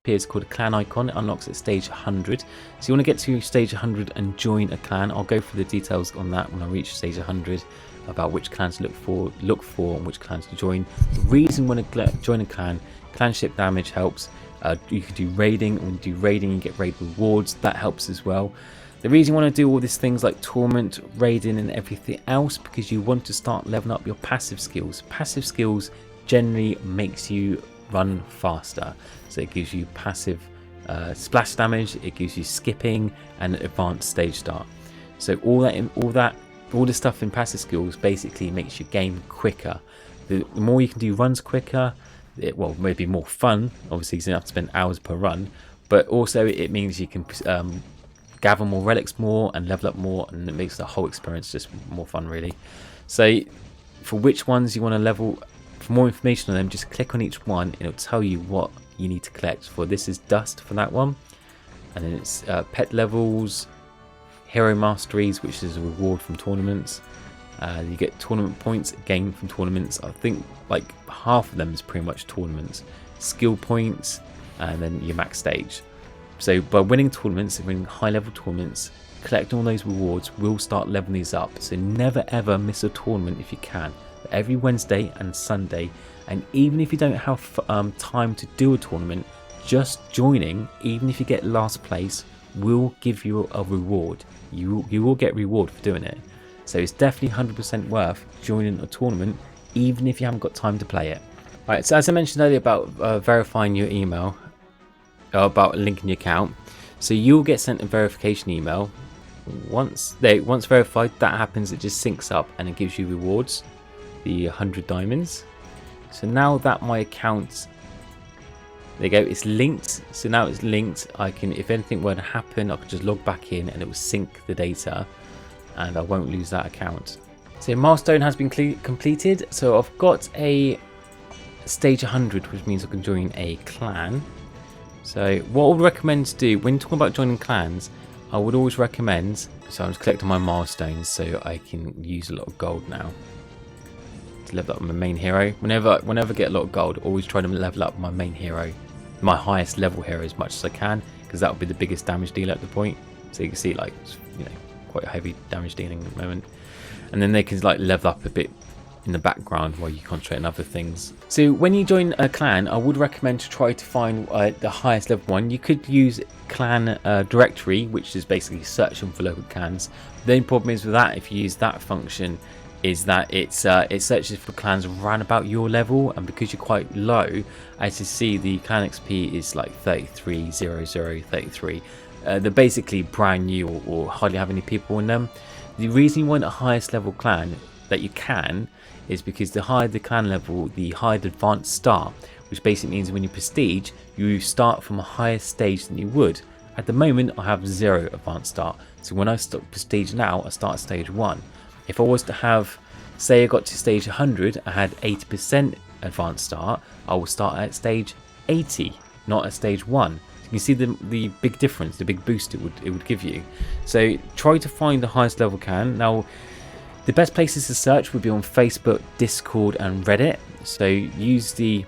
appears called a clan icon. It unlocks at stage 100. So you want to get to stage 100 and join a clan. I'll go through the details on that when I reach stage 100 about which clans to look for and which clans to join. The reason you want to join a clan, clanship damage helps. You can do raiding. When you do raiding, you get raid rewards. That helps as well. The reason you want to do all these things like tournament, raiding and everything else, because you want to start leveling up your passive skills. Passive skills generally makes you run faster. So it gives you passive splash damage, it gives you skipping and advanced stage start. So all the stuff in passive skills basically makes your game quicker. The more you can do runs quicker, maybe more fun, obviously, because you don't have to spend hours per run, but also it means you can gather more relics more and level up more, and it makes the whole experience just more fun, really. So for which ones you want to level, for more information on them, just click on each one and it'll tell you what you need to collect. For this is dust for that one, and then it's pet levels, hero masteries, which is a reward from tournaments. You get tournament points gained from tournaments. I think like half of them is pretty much tournaments. Skill points, and then your max stage. So by winning tournaments, winning high level tournaments, collecting all those rewards will start leveling these up. So never ever miss a tournament if you can. Every Wednesday and Sunday, and even if you don't have time to do a tournament, just joining, even if you get last place, will give you a reward. You will get reward for doing it. So it's definitely 100% worth joining a tournament, even if you haven't got time to play it. Right, so as I mentioned earlier about verifying your email, about linking your account, so you'll get sent a verification email. Once verified, that happens, it just syncs up and it gives you rewards, the 100 diamonds. So now that my account, there you go, it's linked. So now it's linked, I can, if anything were to happen, I could just log back in and it will sync the data and I won't lose that account. So milestone has been completed. So I've got a stage 100, which means I can join a clan. So what I would recommend to do when talking about joining clans, I would always recommend, so I'm just collecting my milestones so I can use a lot of gold now to level up my main hero. Whenever I get a lot of gold, always try to level up my main hero, my highest level hero, as much as I can, because that will be the biggest damage dealer at the point. So you can see, like, you know, quite heavy damage dealing at the moment, and then they can like level up a bit in the background while you concentrate on other things. So when you join a clan, I would recommend to try to find the highest level one. You could use clan directory, which is basically searching for local clans. The only problem is with that, if you use that function, is that it searches for clans around about your level, and because you're quite low, as you see, the clan XP is like 33,033. They're basically brand new or hardly have any people in them. The reason you want a highest level clan that you can is because the higher the clan level, the higher the advanced start, which basically means when you prestige, you start from a higher stage than you would. At the moment, I have 0 advanced start, so when I start prestige now, I start at stage 1. If I was to have, say I got to stage 100, I had 80% advanced start, I will start at stage 80, not at stage 1. You can see the big difference, the big boost it would give you. So try to find the highest level clan. Now, the best places to search would be on Facebook, Discord and Reddit. So use the,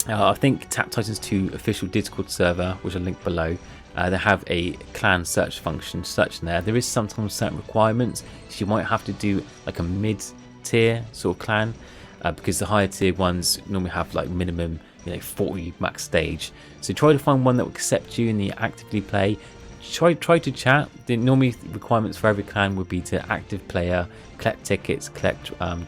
I think Tap Titans 2 official Discord server, which I'll link below. They have a clan search function, search in there. There is sometimes certain requirements, so you might have to do like a mid-tier sort of clan, because the higher tier ones normally have like minimum 40 max stage. So try to find one that will accept you and you actively play. Try to chat. The normally requirements for every clan would be to active player, collect tickets,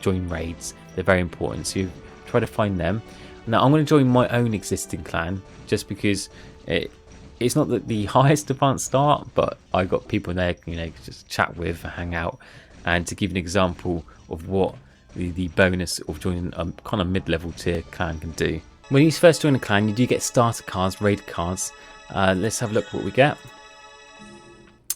join raids. They're very important, so you try to find them. Now I'm going to join my own existing clan just because it's not the highest advanced start, but I got people there, just chat with, hang out, and to give an example of what the bonus of joining a kind of mid-level tier clan can do. When you first join a clan, you do get starter cards, raid cards. Let's have a look what we get.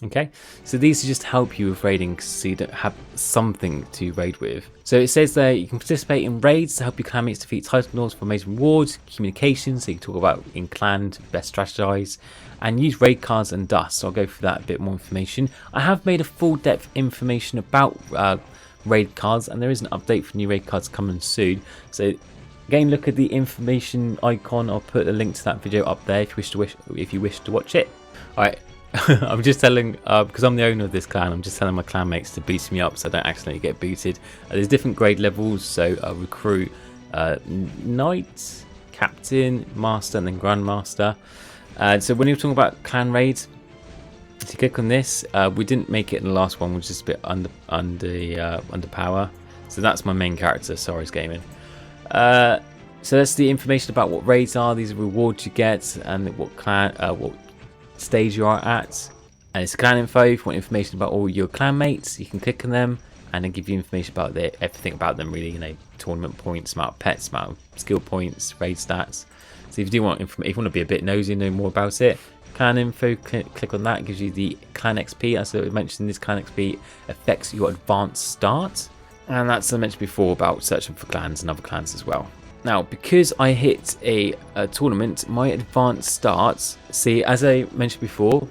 Okay, so these just help you with raiding so you don't have something to raid with. So it says there you can participate in raids to help your clanmates defeat Titanoids for amazing rewards, communication, so you can talk about in clan, best strategize, and use raid cards and dust. So I'll go through that a bit more information. I have made a full depth information about raid cards, and there is an update for new raid cards coming soon. So Again, look at the information icon. I'll put a link to that video up there if you wish to watch it. Alright, I'm just telling, because I'm the owner of this clan, I'm just telling my clanmates to boost me up so I don't accidentally get booted. There's different grade levels, so recruit Knight, Captain, Master, and then Grandmaster. So when you're talking about clan raids, if you click on this, we didn't make it in the last one, which is a bit under power. So that's my main character, Soulrise Gaming. So that's the information about what raids are. These are rewards you get and what clan, what stage you are at. And it's clan info. If you want information about all your clan mates, you can click on them and then give you information about everything about them, really. You know, tournament points, amount of pets, amount of skill points, raid stats. So if you do want if you want to be a bit nosy and know more about it, clan info, click on that. It gives you the clan XP. As I mentioned, this clan XP affects your advanced start. And that's, I mentioned before, about searching for clans and other clans as well. Now, because I hit a tournament, my advanced starts, see, as I mentioned before,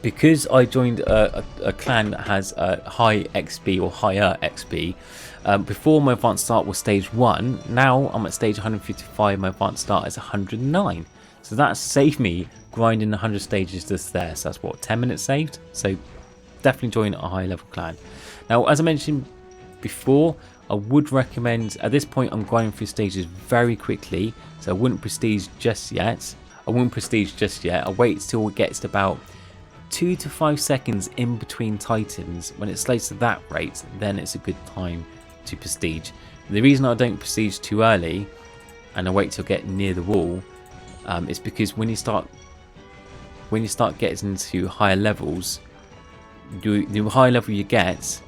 because I joined a clan that has a high XP or higher XP, before my advanced start was stage 1, now I'm at stage 155, my advanced start is 109. So that saved me grinding 100 stages just there. So that's what, 10 minutes saved? So definitely join a high level clan. Now, as I mentioned before, I would recommend, at this point I'm grinding through stages very quickly, so I wouldn't prestige just yet. I'll wait till it gets to about 2 to 5 seconds in between titans. When it slates at that rate, then it's a good time to prestige. The reason I don't prestige too early and I wait till get near the wall is because when you start getting into higher levels, the higher level you get,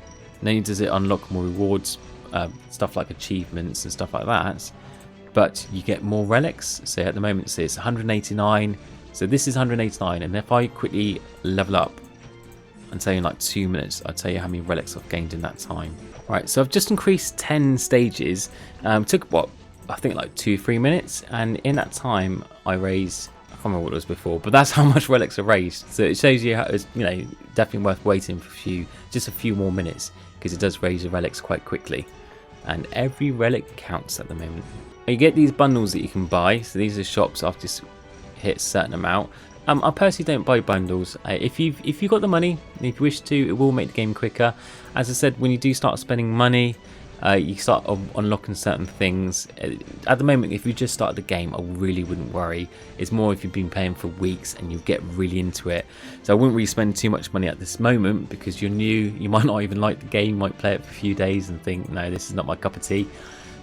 not only does it unlock more rewards, stuff like achievements and stuff like that, but you get more relics. So at the moment it's 189, so this is 189, and if I quickly level up and tell you in like 2 minutes, I'll tell you how many relics I've gained in that time. Right, so I've just increased 10 stages. Took what, I think like 2-3 minutes, and in that time I raised, I can't remember what it was before, but that's how much relics are raised. So it shows you how it's, you know, definitely worth waiting for just a few more minutes, because it does raise the relics quite quickly, and every relic counts at the moment. You get these bundles that you can buy, so these are shops after you hit a certain amount. I personally don't buy bundles. If you've got the money, if you wish to, it will make the game quicker. As I said, when you do start spending money, you start unlocking certain things. At the moment, if you just started the game, I really wouldn't worry. It's more if you've been playing for weeks and you get really into it. So I wouldn't really spend too much money at this moment, because you're new, you might not even like the game, you might play it for a few days and think, no, this is not my cup of tea.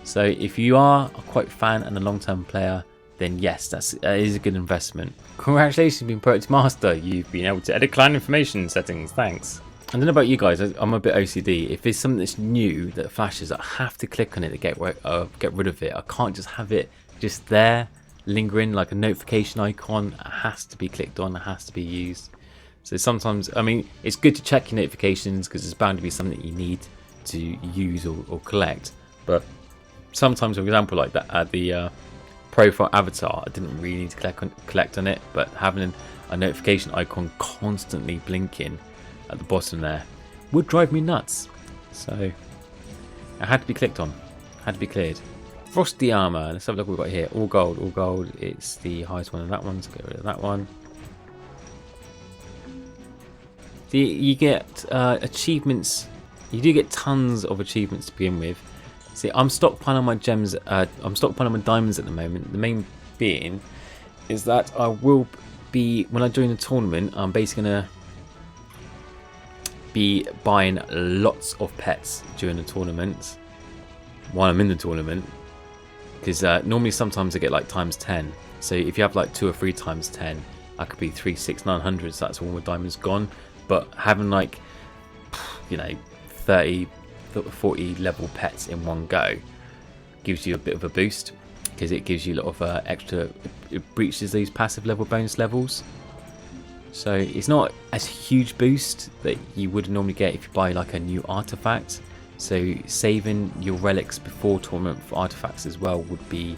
So if you are a quite fan and a long-term player, then yes, that is a good investment. Congratulations, you've been promoted to master. You've been able to edit clan information settings. Thanks. I don't know about you guys, I'm a bit OCD. If there's something that's new that flashes, I have to click on it to get rid of it. I can't just have it just there, lingering like a notification icon. It has to be clicked on, it has to be used. So sometimes, I mean, it's good to check your notifications because it's bound to be something you need to use or collect. But sometimes, for example, like that the profile avatar, I didn't really need to collect on it, but having a notification icon constantly blinking at the bottom there would drive me nuts. So it had to be clicked on, had to be cleared. Frosty armor, let's have a look what we've got here. All gold, it's the highest one of that one, so get rid of that one. You get achievements, you do get tons of achievements to begin with. See, I'm stockpiling my gems, I'm stockpiling my diamonds at the moment. The main being is that I will be, when I join the tournament, I'm basically going to be buying lots of pets during the tournament while I'm in the tournament, because normally sometimes I get like times 10. So if you have like 2 or 3 times 10, I could be 3, 6, 900, so that's all my diamonds gone. But having like, you know, 30, 40 level pets in one go gives you a bit of a boost, because it gives you a lot of extra, it breaches these passive level bonus levels. So it's not as huge boost that you would normally get if you buy like a new artifact. So saving your relics before tournament for artifacts as well would be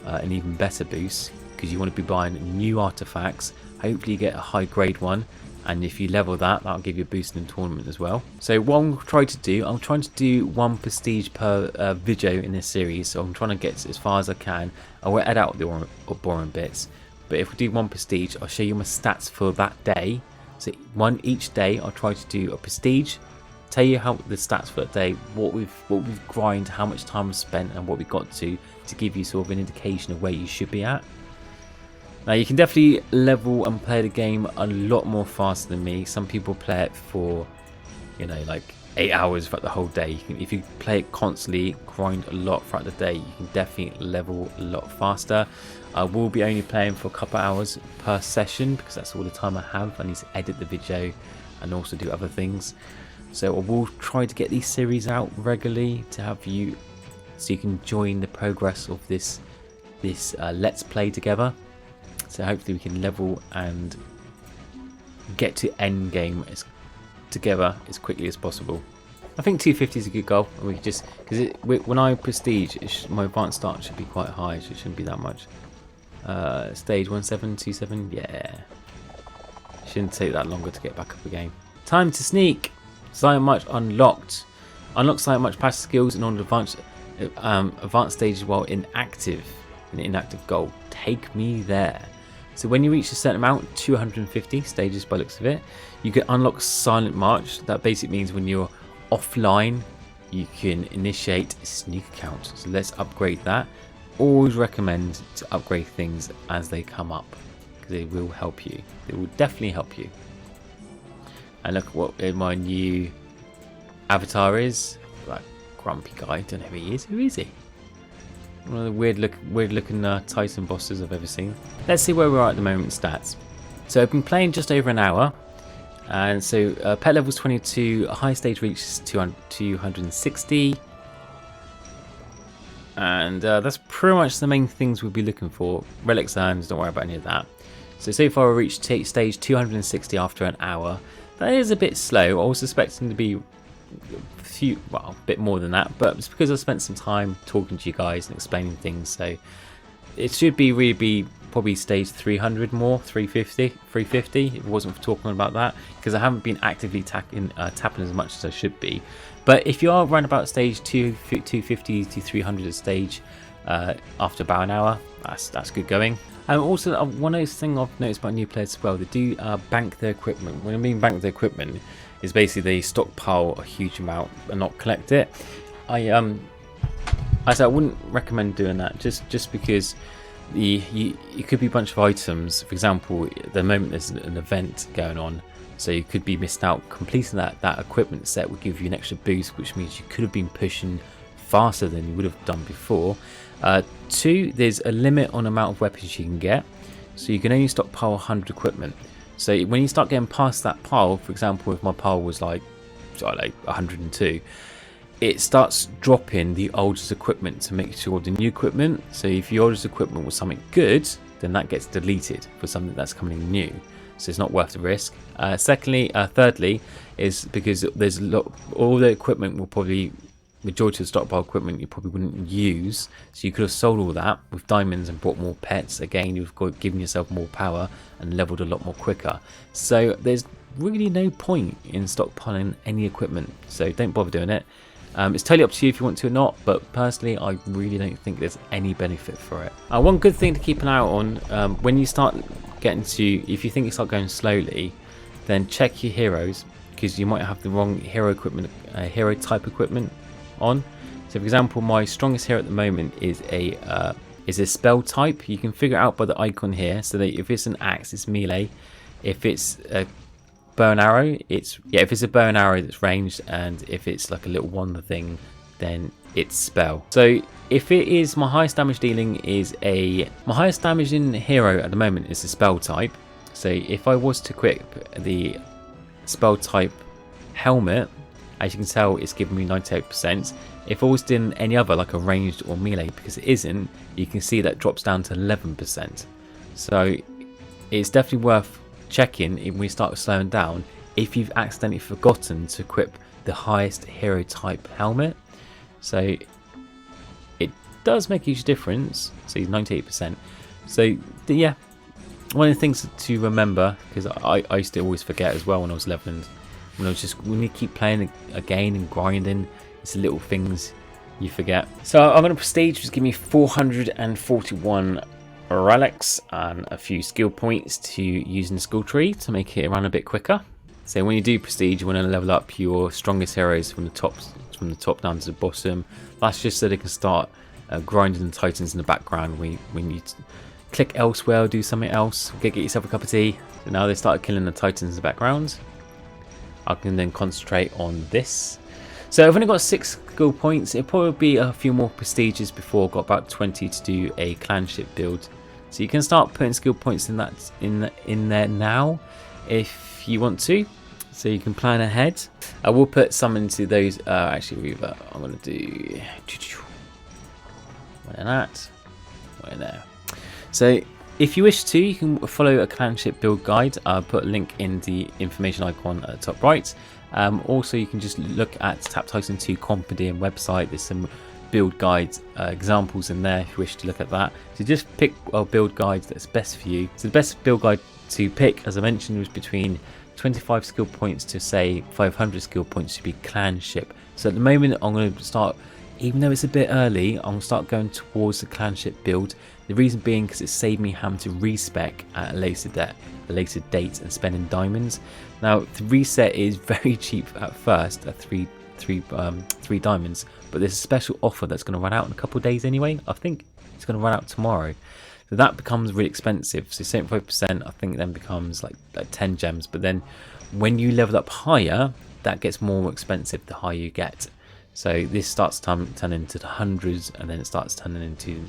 an even better boost, because you want to be buying new artifacts. Hopefully you get a high grade one, and if you level that, that'll give you a boost in the tournament as well. So what I'm trying to do, I'm trying to do 1 prestige per video in this series, so I'm trying to get as far as I can. I will edit out the boring bits, but if we do 1 prestige, I'll show you my stats for that day. So each day I'll try to do a prestige, tell you how the stats for that day, what we've grinded, how much time we've spent, and what we got to give you sort of an indication of where you should be at. Now you can definitely level and play the game a lot more faster than me. Some people play it for, you know, like 8 hours throughout the whole day. If you play it constantly, grind a lot throughout the day, you can definitely level a lot faster. I will be only playing for a couple of hours per session because that's all the time I have. I need to edit the video and also do other things. So I will try to get these series out regularly to have you, so you can join the progress of this let's play together. So hopefully we can level and get to end game together as quickly as possible. I think 250 is a good goal. We just, because when I prestige, my advanced start should be quite high, so it shouldn't be that much. Stage 1727, yeah. Shouldn't take that longer to get back up again. Time to sneak. So much unlocked. Unlock so much passive skills in order to advanced stages while inactive. An inactive goal. Take me there. So when you reach a certain amount, 250 stages by the looks of it, you can unlock Silent March. That basically means when you're offline, you can initiate a sneak account. So let's upgrade that. Always recommend to upgrade things as they come up, because they will help you. They will definitely help you. And look what my new avatar is. That grumpy guy. Don't know who he is. Who is he? One of the weird looking Titan bosses I've ever seen. Let's see where we are at the moment in stats. So I've been playing just over an hour, and so pet level's 22, high stage reaches 260, and that's pretty much the main things we'll be looking for. Relics earns, don't worry about any of that. So far I reached stage 260 after an hour. That is a bit slow. I was expecting to be a bit more than that, but it's because I spent some time talking to you guys and explaining things, so it should be probably stage 300 more, 350 if it wasn't for talking about that, because I haven't been actively tapping as much as I should be. But if you are around about stage 250 to 300 stage after about an hour, that's good going. And also one of those things I've noticed about new players as well, they do bank their equipment. When I mean bank their equipment, is basically they stockpile a huge amount and not collect it. I wouldn't recommend doing that, just because it could be a bunch of items. For example, at the moment there's an event going on, so you could be missed out. Completing that equipment set would give you an extra boost, which means you could have been pushing faster than you would have done before. 2, there's a limit on amount of weapons you can get, so you can only stockpile 100 equipment. So when you start getting past that pile, for example, if my pile was like 102, it starts dropping the oldest equipment to make sure the new equipment. So if your oldest equipment was something good, then that gets deleted for something that's coming new. So it's not worth the risk. Thirdly, is because there's all the equipment will probably, majority of the stockpile equipment you probably wouldn't use, so you could have sold all that with diamonds and bought more pets. Again, you've given yourself more power and leveled a lot more quicker. So there's really no point in stockpiling any equipment, so don't bother doing it. It's totally up to you if you want to or not, but personally I really don't think there's any benefit for it. One good thing to keep an eye out on, when you start getting to, if you think you start going slowly, then check your heroes, because you might have the wrong hero type equipment on. So for example, my strongest hero at the moment is a spell type. You can figure it out by the icon here, so that if it's an axe, it's melee. If it's a bow and arrow, if it's a bow and arrow, that's ranged, and if it's like a little wand thing, then it's spell. So if it is, my highest damage damaging hero at the moment is the spell type. So if I was to equip the spell type helmet, as you can tell, it's giving me 98%. If I was doing any other, like a ranged or melee, because it isn't, you can see that drops down to 11%. So it's definitely worth checking when we start slowing down if you've accidentally forgotten to equip the highest hero type helmet. So it does make a huge difference. So 98%. So yeah, one of the things to remember, because I used to always forget as well when I was leveling, when you keep playing again and grinding, it's the little things you forget. So I'm going to prestige, just give me 441 relics and a few skill points to use in the skill tree to make it run a bit quicker. So when you do prestige, you want to level up your strongest heroes from the top down to the bottom. That's just so they can start grinding the titans in the background when you click elsewhere or do something else. Get yourself a cup of tea. So now they started killing the titans in the background. I can then concentrate on this. So I've only got 6 skill points. It'll probably be a few more prestiges before. I've got about 20 to do a clanship build. So you can start putting skill points in there now if you want to. So you can plan ahead. I will put some into those. Actually, I'm going to do one in that, one in there. So if you wish to, you can follow a clanship build guide. I'll put a link in the information icon at the top right. Also, you can just look at Tap Titan 2 Compedium website. There's some build guides examples in there if you wish to look at that. So just pick a build guide that's best for you. So the best build guide to pick, as I mentioned, was between 25 skill points to say 500 skill points to be clanship. So at the moment I'm going to start, even though it's a bit early, I'm going to start going towards the clanship build. The reason being because it saved me having to respec at a later date and spending diamonds. Now the reset is very cheap at first at three diamonds, but there's a special offer that's going to run out in a couple of days anyway. I think it's going to run out tomorrow. So that becomes really expensive. So 75% I think then becomes like 10 gems. But then when you level up higher, that gets more expensive the higher you get. So this starts turning into the hundreds, and then it starts turning into,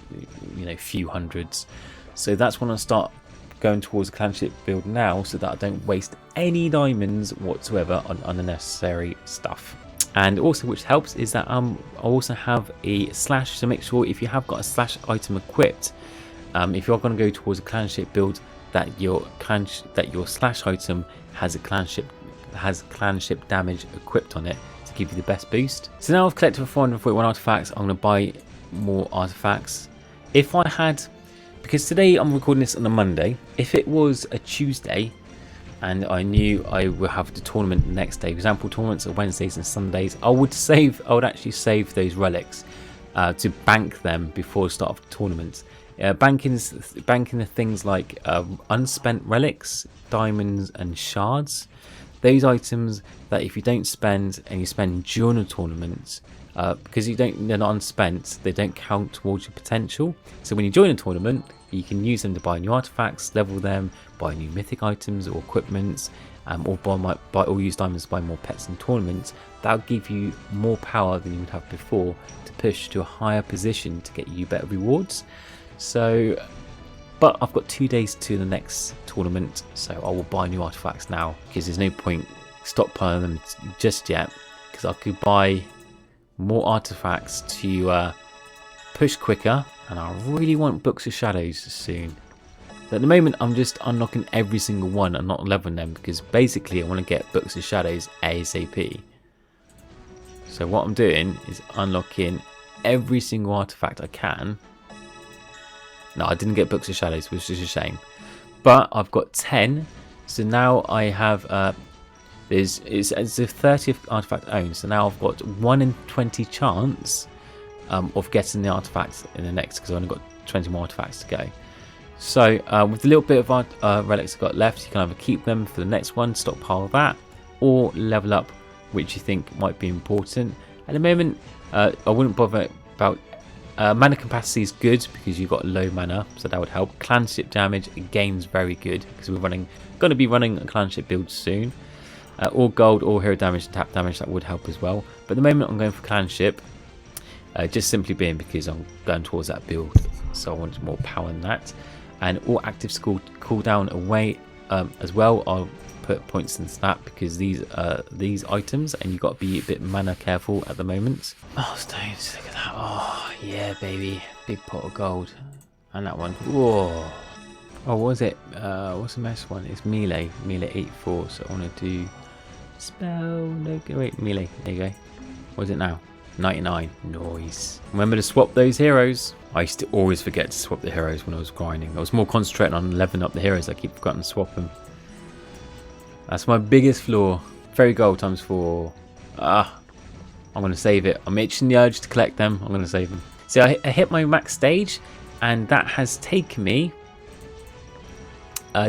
you know, few hundreds. So that's when I start going towards the clanship build now, so that I don't waste any diamonds whatsoever on unnecessary stuff. And also, which helps, is that I also have a slash. So make sure if you have got a slash item equipped, if you're going to go towards a clanship build, that your slash item has clanship damage equipped on it to give you the best boost. So now I've collected 441 artifacts. I'm going to buy more artifacts. If I had, because today I'm recording this on a Monday, if it was a Tuesday and I knew I would have the tournament the next day, for example, tournaments are Wednesdays and Sundays, I would actually save those relics to bank them before the start of the tournament. Banking the things like unspent relics, diamonds and shards. Those items that if you don't spend and you spend during a tournament, because they're not unspent, they don't count towards your potential. So when you join a tournament, you can use them to buy new artifacts, level them, buy new mythic items or equipments, or use diamonds to buy more pets in tournaments. That'll give you more power than you would have before to push to a higher position to get you better rewards. So, but I've got 2 days to the next tournament, so I will buy new artifacts now, because there's no point stockpiling them just yet, because I could buy more artifacts to push quicker, and I really want Books of Shadows soon. So at the moment I'm just unlocking every single one and not leveling them, because basically I want to get Books of Shadows ASAP. So what I'm doing is unlocking every single artifact I can. No, I didn't get Books of Shadows, which is a shame. But I've got 10, so now I have it's the 30th artifact owned. So now I've got 1 in 20 chance of getting the artifacts in the next, because I've only got 20 more artifacts to go. So with the little bit of relics I've got left, you can either keep them for the next one, stockpile that, or level up, which you think might be important. At the moment, I wouldn't bother about. Mana capacity is good because you've got low mana, so that would help. Clanship damage again is very good because we're going to be running a clanship build soon. Or gold or hero damage and tap damage, that would help as well. But at the moment I'm going for clanship, just simply being because I'm going towards that build, so I want more power in that. And all active skill cooldown away as well. I'll put points into that because these items, and you've got to be a bit mana careful at the moment. Milestones, look at that. Oh yeah, baby, big pot of gold. And that one, whoa. Oh, what was it? What's the most one? It's melee 84. So I want to do spell. No, wait, melee. There you go. What is it now? 99. Nice. Remember to swap those heroes. I used to always forget to swap the heroes when I was grinding. I was more concentrating on leveling up the heroes. I keep forgetting to swap them. That's my biggest flaw. Fairy gold times 4. I'm going to save it. I'm itching the urge to collect them. I'm going to save them. So I hit my max stage, and that has taken me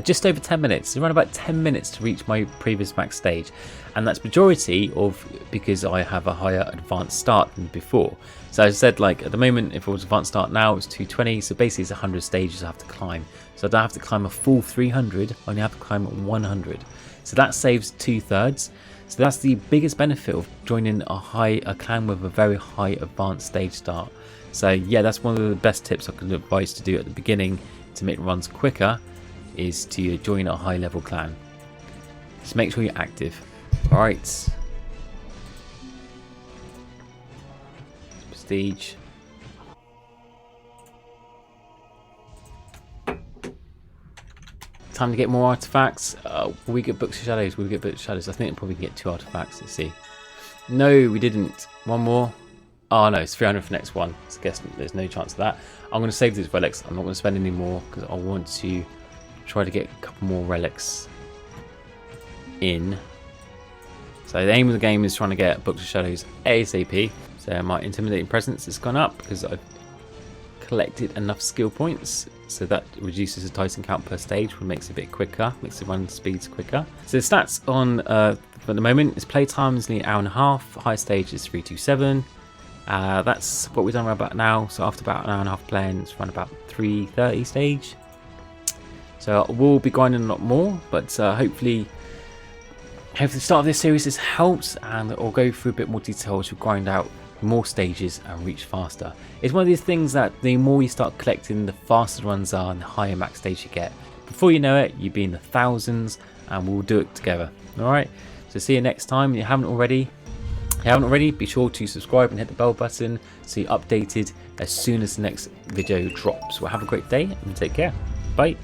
just over 10 minutes. Around about 10 minutes to reach my previous max stage. And that's majority of because I have a higher advanced start than before. So as I said, like at the moment, if it was advanced start now, it's 220. So basically it's 100 stages I have to climb. So I don't have to climb a full 300, I only have to climb 100. So that saves 2/3. So that's the biggest benefit of joining a clan with a very high advanced stage start. So yeah, that's one of the best tips I can advise to do at the beginning to make runs quicker, is to join a high level clan. Just make sure you're active. Alright. Prestige. Time to get more artifacts. Will we get Books of Shadows? Will we get Books of Shadows? I think we'll probably get 2 artifacts. Let's see. No, we didn't. One more. Oh no, it's 300 for next one. So I guess there's no chance of that. I'm going to save these relics. I'm not going to spend any more because I want to try to get a couple more relics in. So the aim of the game is trying to get Books of Shadows ASAP. So my intimidating presence has gone up because I've collected enough skill points. So that reduces the Titan count per stage, which makes it a bit quicker, makes the run speeds quicker. So the stats on at the moment is playtime is nearly an hour and a half. High stage is 327. That's what we've done right about now. So after about an hour and a half playing, it's around about 330 stage. So we'll be grinding a lot more, but hopefully the start of this series has helped, and I'll go through a bit more detail to grind out more stages and reach faster. It's one of these things that the more you start collecting, the faster the runs are and the higher max stage you get. Before you know it, you'll be in the thousands, and we'll do it together. Alright, so see you next time. If you haven't already, be sure to subscribe and hit the bell button so you're updated as soon as the next video drops. Well, have a great day and take care. Bye.